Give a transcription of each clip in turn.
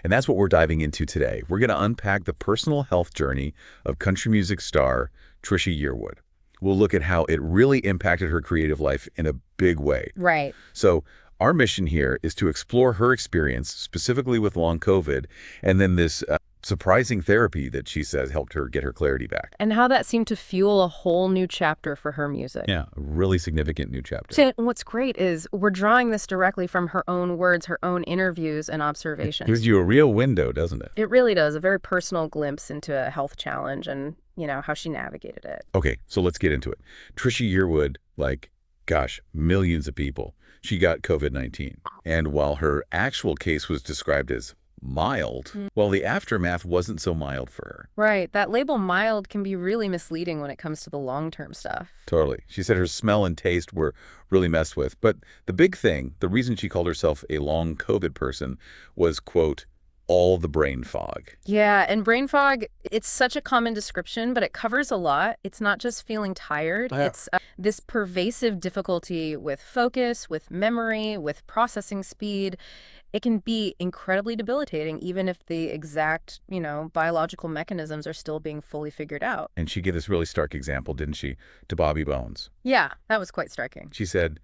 And that's what we're diving into today. We're going to unpack the personal health journey of country music star Trisha Yearwood. We'll look at how it really impacted her creative life in a big way. Right. So our mission here is to explore her experience, specifically with long COVID, and then this surprising therapy that she says helped her get her clarity back. And how that seemed to fuel a whole new chapter for her music. Yeah, a really significant new chapter. So what's great is we're drawing this directly from her own words, her own interviews and It observations. gives you a real window, doesn't it? It really does, a very personal glimpse into a health challenge and, how she navigated it. Okay, so let's get into it. Trisha Yearwood, gosh, millions of people. She got COVID-19. And while her actual case was described as mild, well, the aftermath wasn't so mild for her. Right. That label mild can be really misleading when it comes to the long-term stuff. Totally. She said her smell and taste were really messed with. But the big thing, the reason she called herself a long COVID person was, quote, all the brain fog. Yeah, and brain fog, it's such a common description, but it covers a lot. It's not just feeling tired. Yeah. It's this pervasive difficulty with focus, with memory, with processing speed. It can be incredibly debilitating, even if the exact, biological mechanisms are still being fully figured out. And she gave this really stark example, didn't she, to Bobby Bones. Yeah, that was quite striking. She said,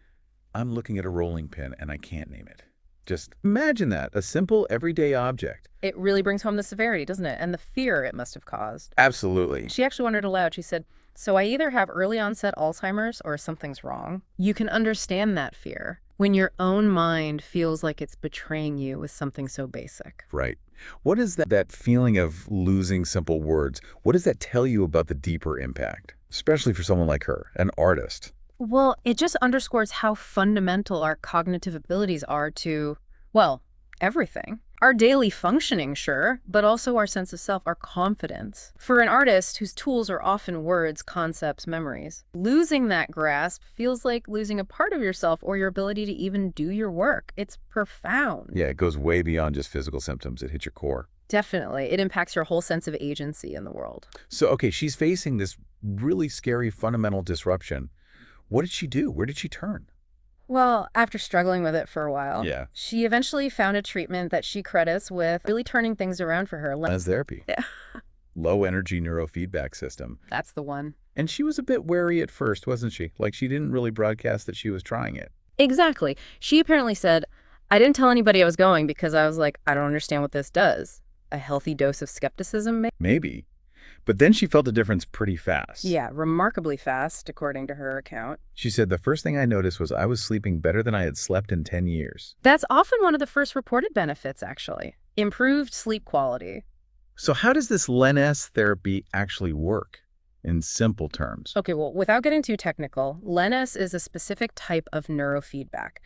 I'm looking at a rolling pin and I can't name it. Just imagine that, a simple everyday object. It really brings home the severity, doesn't it? And the fear it must have caused. Absolutely. She actually wondered aloud. She said, so I either have early onset Alzheimer's or something's wrong. You can understand that fear when your own mind feels like it's betraying you with something so basic. Right. What is that feeling of losing simple words? What does that tell you about the deeper impact, especially for someone like her, an artist? Well, it just underscores how fundamental our cognitive abilities are to, everything. Our daily functioning, sure, but also our sense of self, our confidence. For an artist whose tools are often words, concepts, memories, losing that grasp feels like losing a part of yourself or your ability to even do your work. It's profound. Yeah, it goes way beyond just physical symptoms. It hits your core. Definitely. It impacts your whole sense of agency in the world. So, okay, she's facing this really scary fundamental disruption. What did she do? Where did she turn? Well, after struggling with it for a while, Yeah. she eventually found a treatment that she credits with really turning things around for her. As therapy. Yeah. Low energy neurofeedback system. That's the one. And she was a bit wary at first, wasn't she? Like she didn't really broadcast that she was trying it. Exactly. She apparently said, I didn't tell anybody I was going because I was like, I don't understand what this does. A healthy dose of skepticism, maybe? Maybe. But then she felt a difference pretty fast. Yeah, remarkably fast, according to her account. She said, the first thing I noticed was I was sleeping better than I had slept in 10 years. That's often one of the first reported benefits, actually. Improved sleep quality. So how does this LENS therapy actually work in simple terms? Okay, well, without getting too technical, LENS is a specific type of neurofeedback.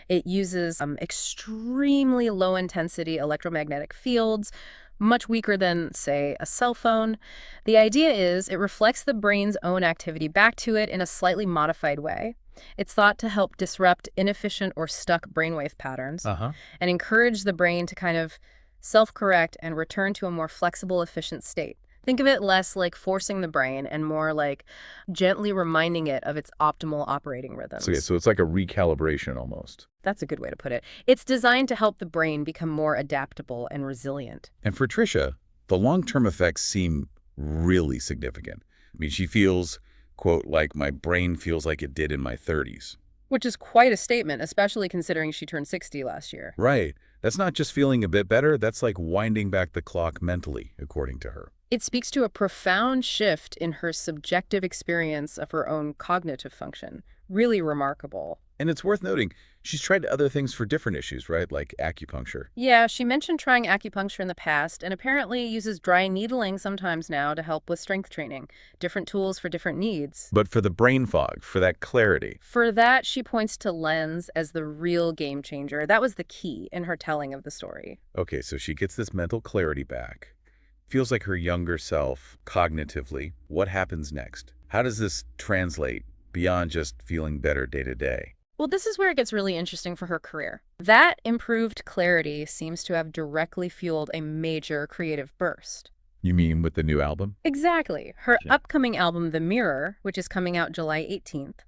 It uses extremely low-intensity electromagnetic fields, much weaker than, say, a cell phone. The idea is it reflects the brain's own activity back to it in a slightly modified way. It's thought to help disrupt inefficient or stuck brainwave patterns and encourage the brain to kind of self-correct and return to a more flexible, efficient state. Think of it less like forcing the brain and more like gently reminding it of its optimal operating rhythms. So it's like a recalibration almost. That's a good way to put it. It's designed to help the brain become more adaptable and resilient. And for Trisha, the long-term effects seem really significant. I mean, she feels, quote, like my brain feels like it did in my 30s. Which is quite a statement, especially considering she turned 60 last year. Right. That's not just feeling a bit better. That's like winding back the clock mentally, according to her. It speaks to a profound shift in her subjective experience of her own cognitive function. Really remarkable. And it's worth noting, she's tried other things for different issues, right? Like acupuncture. Yeah, she mentioned trying acupuncture in the past and apparently uses dry needling sometimes now to help with strength training. Different tools for different needs. But for the brain fog, for that clarity. For that, she points to LENS as the real game changer. That was the key in her telling of the story. Okay, so she gets this mental clarity back. Feels like her younger self, cognitively. What happens next? How does this translate beyond just feeling better day to day? Well, this is where it gets really interesting for her career. That improved clarity seems to have directly fueled a major creative burst. You mean with the new album? Exactly. Her Yeah. upcoming album, The Mirror, which is coming out July 18th,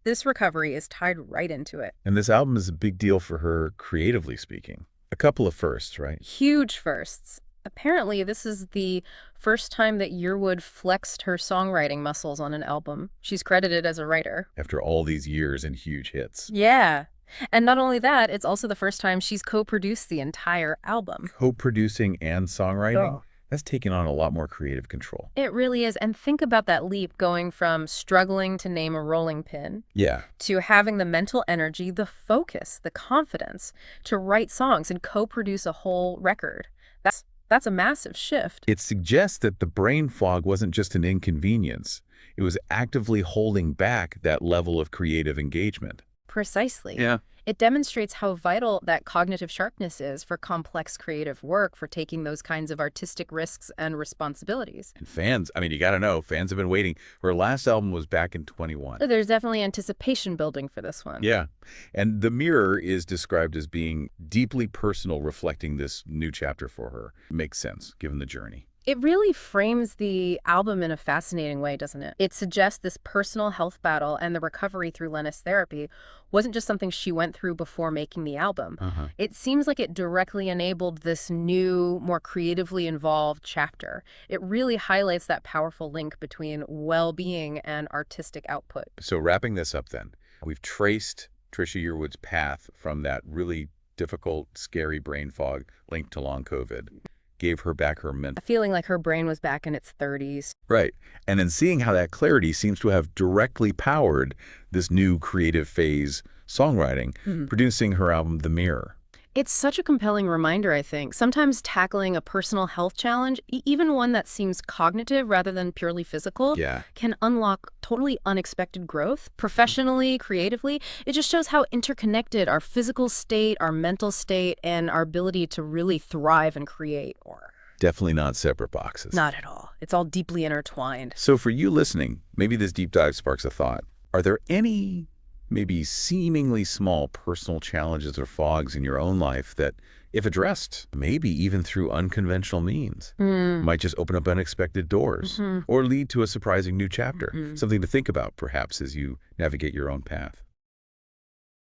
this recovery is tied right into it. And this album is a big deal for her, creatively speaking. A couple of firsts, right? Huge firsts. Apparently, this is the first time that Yearwood flexed her songwriting muscles on an album. She's credited as a writer. After all these years and huge hits. Yeah. And not only that, it's also the first time she's co-produced the entire album. Co-producing and songwriting? Oh. That's taken on a lot more creative control. It really is. And think about that leap going from struggling to name a rolling pin Yeah. to having the mental energy, the focus, the confidence to write songs and co-produce a whole record. That's a massive shift. It suggests that the brain fog wasn't just an inconvenience. It was actively holding back that level of creative engagement. Precisely. Yeah. It demonstrates how vital that cognitive sharpness is for complex creative work, for taking those kinds of artistic risks and responsibilities. And fans, I mean, you got to know, fans have been waiting. Her last album was back in 21. There's definitely anticipation building for this one. Yeah. And The Mirror is described as being deeply personal, reflecting this new chapter for her. Makes sense, given the journey. It really frames the album in a fascinating way, doesn't it? It suggests this personal health battle and the recovery through Lennis therapy wasn't just something she went through before making the album. It seems like it directly enabled this new, more creatively involved chapter. It really highlights that powerful link between well-being and artistic output. So wrapping this up then, we've traced Trisha Yearwood's path from that really difficult, scary brain fog linked to long COVID. Gave her back her mental. Feeling like her brain was back in its 30s. Right. And then seeing how that clarity seems to have directly powered this new creative phase songwriting, producing her album, The Mirror. It's such a compelling reminder, I think. Sometimes tackling a personal health challenge, even one that seems cognitive rather than purely physical, can unlock totally unexpected growth, professionally, creatively. It just shows how interconnected our physical state, our mental state, and our ability to really thrive and create are. Definitely not separate boxes. Not at all. It's all deeply intertwined. So for you listening, maybe this deep dive sparks a thought. Are there any maybe seemingly small personal challenges or fogs in your own life that, if addressed, maybe even through unconventional means, might just open up unexpected doors or lead to a surprising new chapter? Something to think about, perhaps, as you navigate your own path.